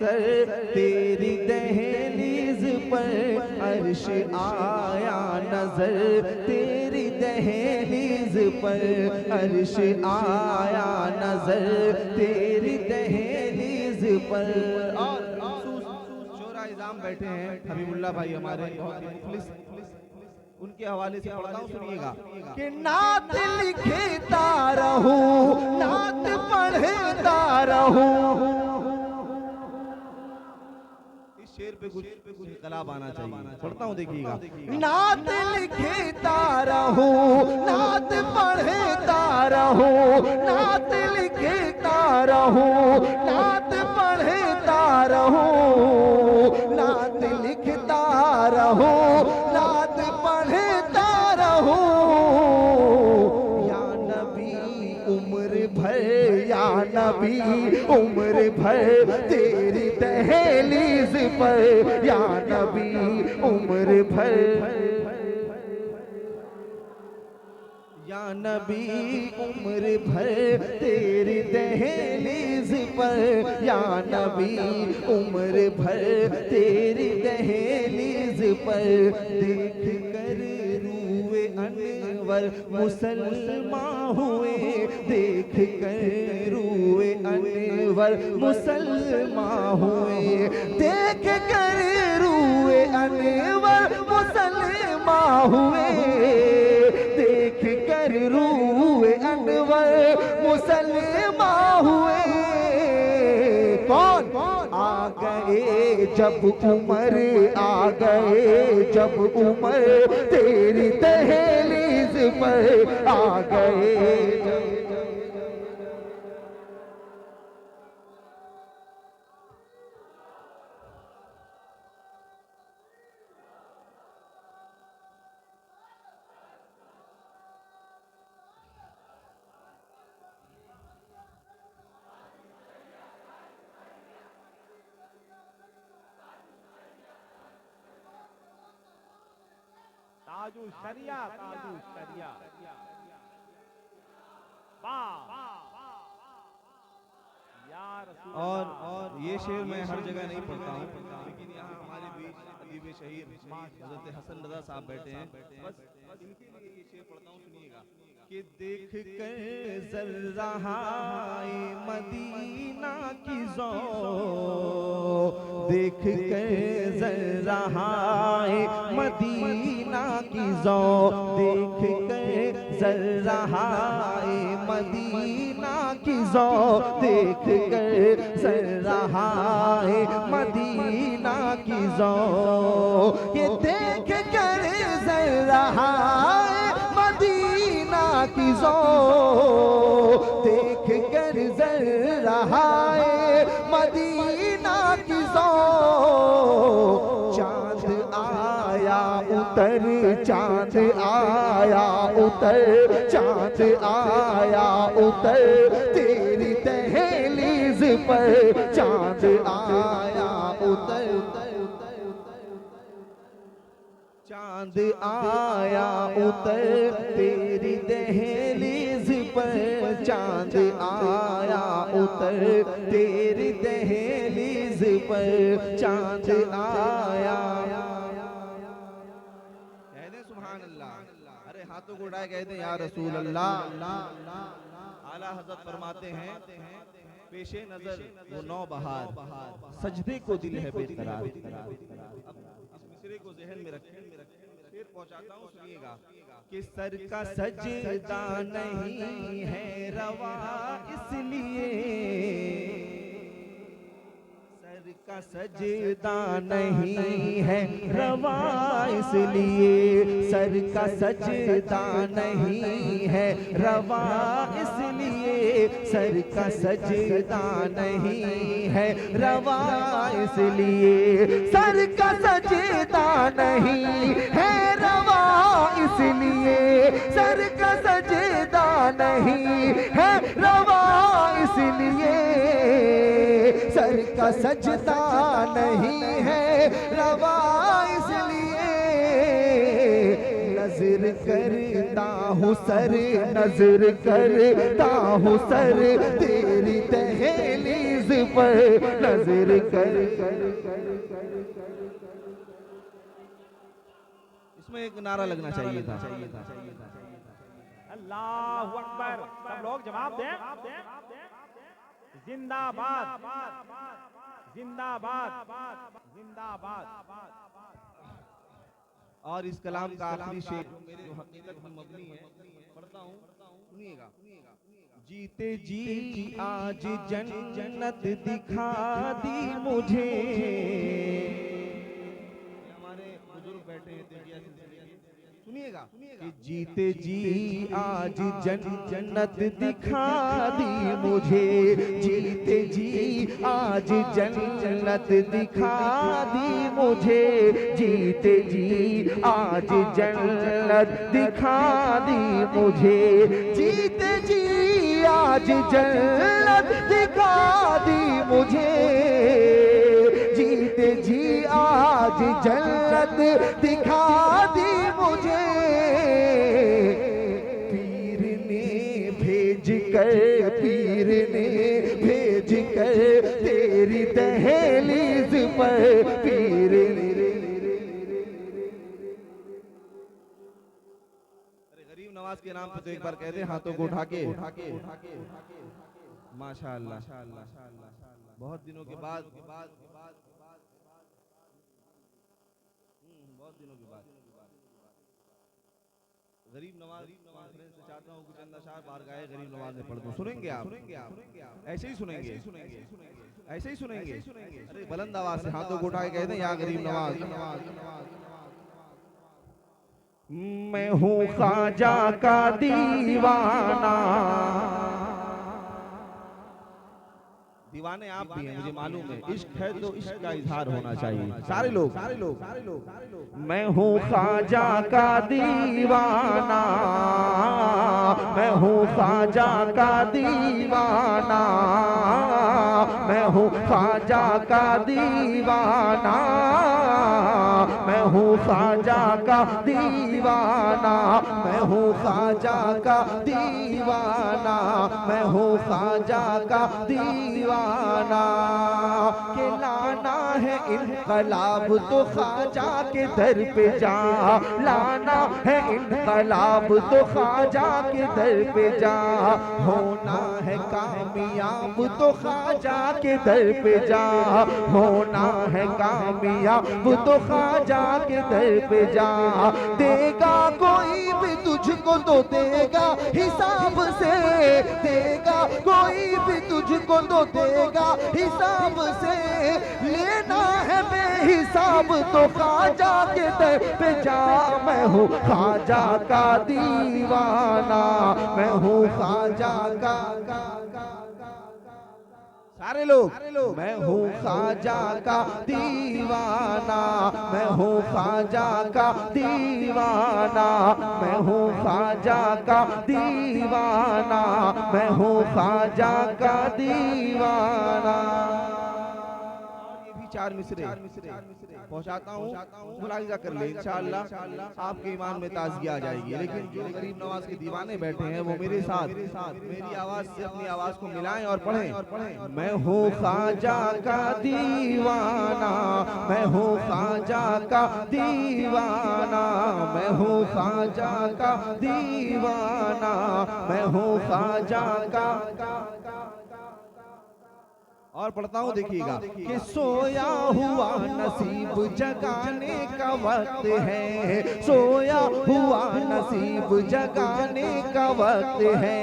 तेरी दहलीज पर अर्श आया नजर, तेरी दहलीज पर अर्श आया नजर, तेरी दहलीज पर। और शोरा इज़ाम बैठे हैं हबीबुल्लाह भाई हमारे बहुत मुखलिस, उनके हवाले से पढ़ता हूँ, सुनिएगा कि नात लिखता रहूं, नात पढ़ता रहूं। शेर पे कुछ इनकलाब आना चाहिए, पढ़ता हूँ देखिएगा। नात लिखता रहूं, नात पढ़ता रहूं, नात लिखता रहूं, नात पढ़ता रहूं, नात लिखता रहूं, नात पढ़ता रहूं। या नबी उम्र भर, या नबी उम्र भर तेरी दहलीज पर, या नबी उम्र भर, या नबी उम्र भर तेरी दहलीज पर, या नबी उम्र भर तेरी दहलीज पर। देख कर रूए अनवर मुसलमान हुए, देख कर रूए अनवर मुसलमान हुए, देख कर रूए अनवर मुसलमान हुए, देख कर रूए अनवर मुसलमान हुए। कौन आ गए जब उमर, आ गए जब उमर तेरी दहलीज पर, आ गए जब। ताजु शरिया, ताजु शरिया, वाह यार। और ये शेर मैं हर जगह नहीं पढ़ता हूँ, लेकिन यहाँ हमारे बीच अदीब शहीद हज़रत हसन रज़ा साहब बैठे हैं, बस इनके लिए ये शेर पढ़ता हूँ, सुनिएगा कि देख कर ज़र्राए मदीना की ज़ौ, देख कर ज़र्राए मदीना की ज़ौ, देख कर ज़र्राए मदीना की ज़ौ, देख कर ज़र्राए मदीना की ज़ौ, ये देख कर ज़र्राए मदीना की ज़ौ, देख कर ज़र्राए मदीना की ज़ौ। चाँद आया उतर, चाँद आया उतर, चाँद आया उतर तेरी दहलीज पर, चाँद आया उतर, चाँद आया उतर तेरी दहलीज पर, चाँद आया उतर तेरी दहलीज पर, चाँद आया। कहते सुभान अल्लाह, अरे हाथों को उठाए कहते या रसूल अल्लाह। आला हज़रत फरमाते हैं पेशे नजर वो नौ बहार, सजदे को दिल है बेकरार। अब इस मिसरे को ज़हन में रखें, फिर पहुंचाता हूँ, सुनिएगा कि सर का सजदा नहीं है रवा इसलिए, सर का सजदा नहीं है रवा इसलिए, सर का सजदा नहीं है रवा इसलिए, सर का सजदा नहीं है रवा इसलिए, सर का सजदा नहीं है रवा इसलिए, सर का सजदा नहीं है रवा इसलिए, सर का सजदा नहीं है रवा इसलिए। नजर करता हूँ सर, नजर करता हूँ सर तेरी दहलीज पर नजर कर। इसमें एक नारा लगना चाहिए था। अल्लाहु अकबर। सब लोग जवाब दें। जिंदाबाद जिंदाबाद जिंदाबाद। और इस कलाम का आखिरी शेर जो हकीकत में मबनी है, पढ़ता हूँ, सुनिएगा। जीते जी आज जन्नत दिखा दी मुझे। हमारे बुजुर्ग बैठे हैं तेजिया सिलसिले के, सुनिएगा कि जीते जी आज जन्नत दिखा दी मुझे। जीते जी आज जन्नत दिखा दी मुझे। जीते जी आज जन्नत दिखा दी मुझे। जीते जी आज जन्नत दिखा दी मुझे। जीते जी आज जन्नत दिखा दी मुझे। पीर ने भेज कर, पीर ने भेज कर तेरी दहलीज पर, पीर ने। अरे गरीब नवाज के नाम पे तो एक बार कह दे हाथों को उठा के। माशाअल्लाह, बहुत दिनों के बाद, बहुत दिनों के बाद गरीब नवाज कॉन्फ्रेंस से चाहता हूँ कुछ चंद अशार बार गाए गरीब नवाज ने पढ़ दूं। सुनेंगे आप? ऐसे ही सुनेंगे, ऐसे ही सुनेंगे। अरे बुलंद आवाज से हाथों को उठा के कहते हैं या गरीब नवाज। मैं हूँ ख्वाजा का दीवाना। दीवाने आप भी हैं, मुझे मालूम है। इश्क है तो इश्क का इजहार होना चाहिए। सारे लोग। मैं हूँ ख्वाजा का दीवाना। मैं हूँ ख्वाजा का दीवाना। मैं हूँ ख्वाजा का दीवाना। मैं हूँ ख्वाजा का दीवाना। मैं हूँ ख्वाजा का दीवाना। मैं हूँ ख्वाजा का दीवाना। के लाना है इनकलाब तो ख्वाजा के दर पे जा। लाना है इनकलाब तो ख्वाजा के दर पे जा। होना है कामयाब तो ख्वाजा के दर पे जा। होना है कामयाब तो ख्वाजा के दर पे जा। देगा कोई भी तुझको तो देगा हिसाब से। देगा कोई भी तुझको तो देगा हिसाब से। लेना है बेहिसाब तो ख्वाजा के दर पे जा। मैं हूँ ख्वाजा का दीवाना। मैं हूँ ख्वाजा का। सारे लोग। मैं हूँ ख्वाजा का दीवाना। मैं हूँ ख्वाजा का दीवाना। मैं हूँ ख्वाजा का दीवाना। मैं हूँ ख्वाजा का दीवाना। चार मिसरे पहुंचाता हूँ, मुलाहिजा कर ले इंशाअल्लाह आपके ईमान में ताजगी आ जाएगी। लेकिन जो गरीब नवाज के दीवाने बैठे हैं वो मेरे साथ मेरी आवाज से अपनी आवाज को मिलाएं और पढ़ें। मैं हूँ ख्वाजा का दीवाना। मैं हूँ ख्वाजा का दीवाना। मैं हूँ ख्वाजा का दीवाना। मैं हूँ ख्वाजा का। और पढ़ता हूँ, देखिएगा कि सोया हुआ नसीब जगाने का वक्त है। सोया हुआ नसीब जगाने का वक्त है।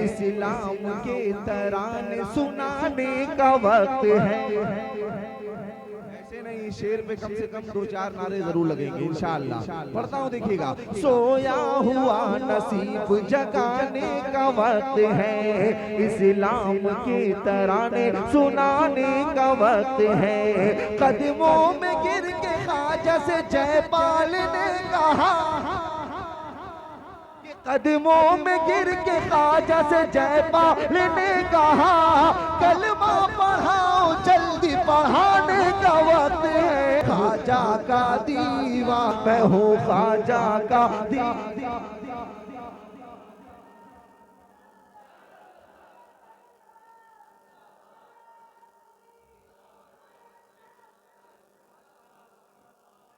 इस्लाम के तराने सुनाने का वक्त है। ऐसे नहीं, शेर पे कम से कम 2-4 नारे जरूर लगेंगे इंशाअल्लाह। पढ़ता हूँ, देखिएगा। सोया हुआ नसीब जगाने का वक्त है। इस्लाम के तराने सुनाने का वक्त है। कदमों में गिर के ख्वाजा से जयपाल ने कहा। कदमों में गिर के ख्वाजा से जयपाल ने कहा। कलमा पढ़ाओ जल्दी पढ़ाने का वक्त है। ख्वाजा का दीवाना। मैं हूँ ख्वाजा का दीवाना।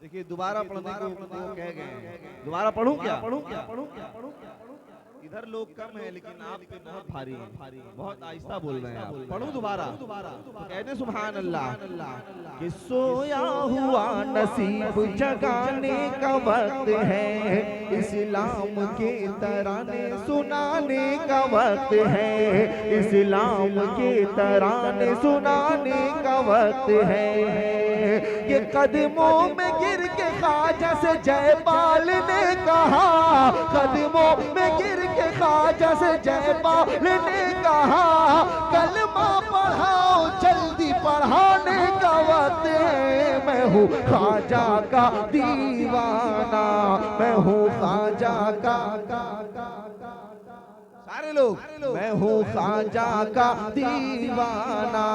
देखिए दोबारा पढ़ने को वो कह गए हैं, दोबारा पढ़ूं क्या? इधर लोग कम है लेकिन आप पे बहुत भारी हैं, बहुत आहिस्ता बोल रहे हैं आप। पढ़ूं दोबारा? तो कहते सुभान अल्लाह। कि सोया हुआ नसीब जगाने का वक्त है, इस्लाम के तराने सुनाने का वक्त है, इस्लाम के तराने सुनाने का वक्त है। ये कदमों में गिर के ख्वाजा से जयपाल ने कहा, कदमों में गिर के ख्वाजा से जयपाल ने कहा, कलमा पढ़ाओ जल्दी पढ़ाने का वक्त है। मैं हूँ ख्वाजा का दीवाना, मैं हूँ ख्वाजा का सारे लोग मैं हूँ ख्वाजा का दीवाना,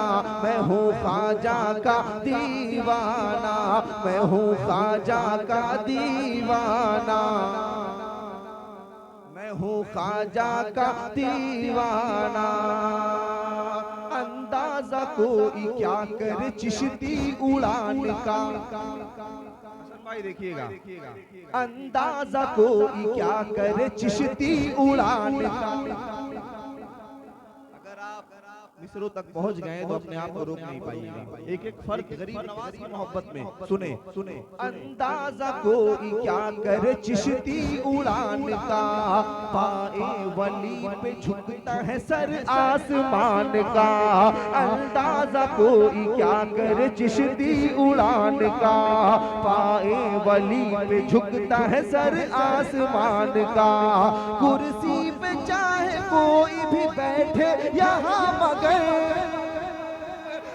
मैं हूँ ख्वाजा का दीवाना, मैं हूँ ख्वाजा का दीवाना, मैं हूँ ख्वाजा का दीवाना। अंदाजा कोई क्या करे चिश्ती उड़ान का, भाई देखिएगा, अंदाजा कोई क्या करे चिश्ती उड़ान का। अगर आप मिस्रों तक पहुंच गए तो अपने आप को रोक नहीं पाइएगा। एक एक फर्क गरीब नवाज की मोहब्बत में सुने सुने। अंदाजा कोई क्या करे चिश्ती उड़ान का, पाए वली पे झुकता है सर आसमान का। अंदाजा कोई क्या करे चिश्ती उड़ान का, पाए वली पे झुकता है सर आसमान का। कुर्सी पे चाहे कोई भी बैठे यहाँ मगर,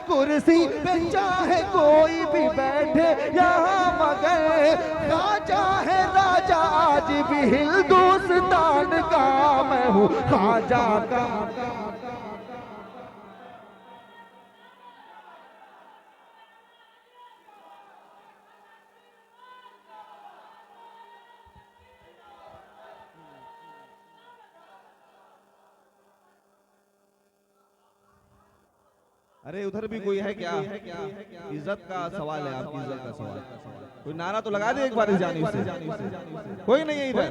कुर्सी पे चाहे कोई भी बैठे यहाँ मगर, ख्वाजा है राजा आज भी हिंदुस्तान का। मैं हूँ ख्वाजा का। अरे उधर भी कोई है क्या? इज्जत का सवाल है, आपकी इज्जत का सवाल। कोई नारा तो लगा दे एक बार इस जानिब से। कोई नहीं है इधर।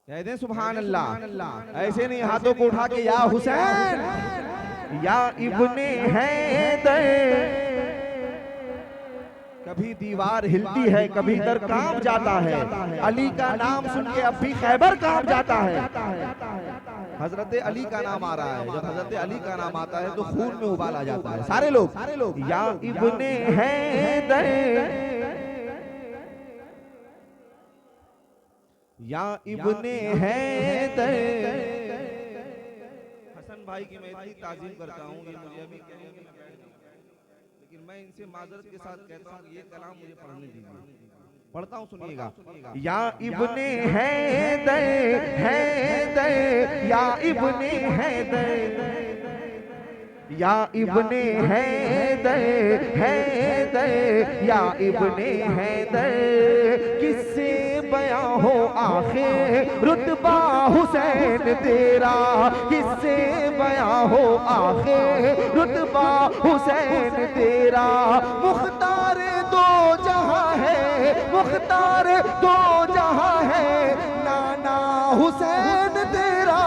कह दें सुभान अल्लाह। ऐसे नहीं हाथों को उठा के या हुसैन या इब्ने हैदर। कभी दीवार हिलती है, कभी दर कांप जाता है। अली का नाम सुन के अब भी खैबर कांप जाता है। हजरत अली का नाम आ रहा है, जब हजरत अली का नाम आता है तो खून में उबाल आ जाता है। सारे लोग या इब्ने हैदर, या इब्ने हैदर। हसन भाई की मैं इतनी ताजीम करता हूँ, ये मुझे अभी कहेंगे मैं बैठ जाऊँ, लेकिन मैं इनसे माजरत के साथ कहता हूँ ये कलाम मुझे पढ़ने दीजिए। पढ़ता हूँ, सुनिएगा। या इब्ने हैदर हैदर, या इब्ने हैदर, या इब्ने हैदर हैदर, या इब्ने हैदर। किससे बयां हो आखिर रुतबा हुसैन तेरा, किससे बयां हो आखिर रुतबा हुसैन तेरा। मुख्तार दो जहां है, मुख्तार दो जहां है, नाना हुसैन तेरा।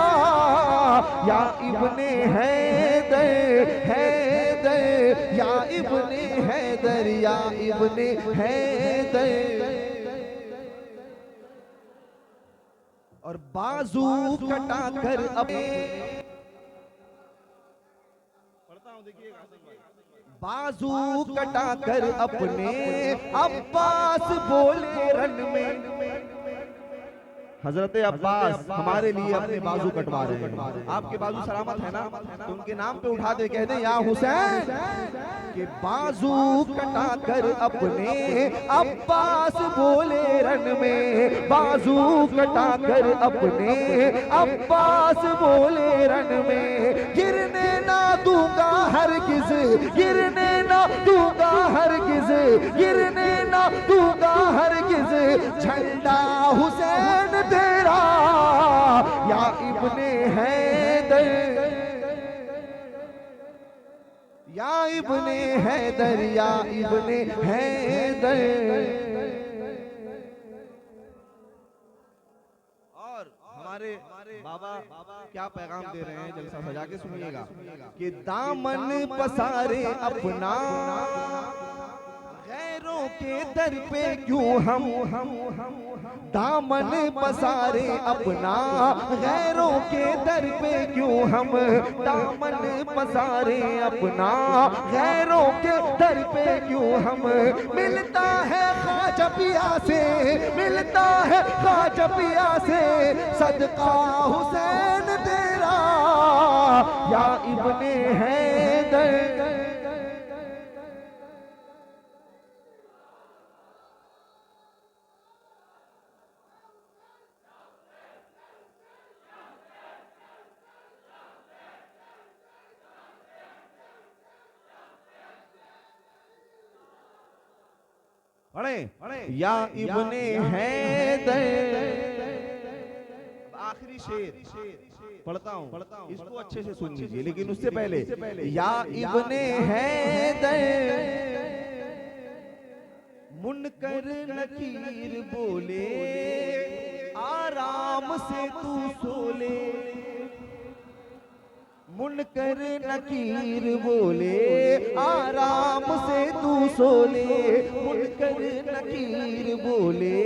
या इब्ने हैदर हैदर, या इब्ने हैदर, या इब्ने हैदर। और बाजू कटा कर अपने, बाजू कटा कर अपने अब्बास बोले रन में, हजरत अब्बास हमारे लिए अपने बाजू कटवा रहे हैं। आपके बाजू सलामत है ना, तो उनके नाम पे उठा दे, कह दे या हुसैन के बाजू कटा कर अपने अब्बास बोले रन में, बाजू कटा कर अपने अब्बास बोले रन में, गिरने ना दूंगा हरगिज, गिरने ना दूंगा हरगिज, गिरने ना दूंगा हरगिज, झंडा हुसैन तेरा या इब्ने हैदर, या इब्ने हैदर, या इब्ने हैदर। और हमारे बाबा क्या पैगाम दे रहे हैं, जलसा सजा के सुनिएगा कि दामन पसारे अपना गैरों के दर पे क्यों हम दामन पसारे अपना गैरों के दर पे क्यों हम, दामन पसारे अपना गैरों के दर पे क्यों हम, मिलता है ख्वाजा पिया से, मिलता है ख्वाजा पिया से, सदका हुसैन तेरा या इब्ने हैदर। या इब्ने हैदर। आखिरी शेर पढ़ता हूँ, इसको अच्छे से सुन लीजिए, लेकिन उससे पहले या इब्ने हैदर, मुनकर नकीर बोले आराम से तू सोले, मुनकर नकीर बोले आराम से तू सोले, मुनकर नकीर बोले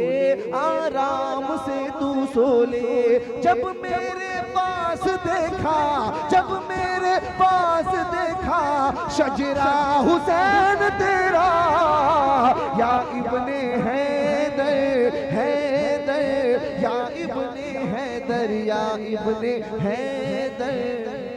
आराम से तू सोले, जब मेरे पास देखा, जब मेरे पास देखा, शजरा हुसैन तेरा या इब्ने हैदर, हैदर या इब्ने हैदर, या इब्ने हैदर।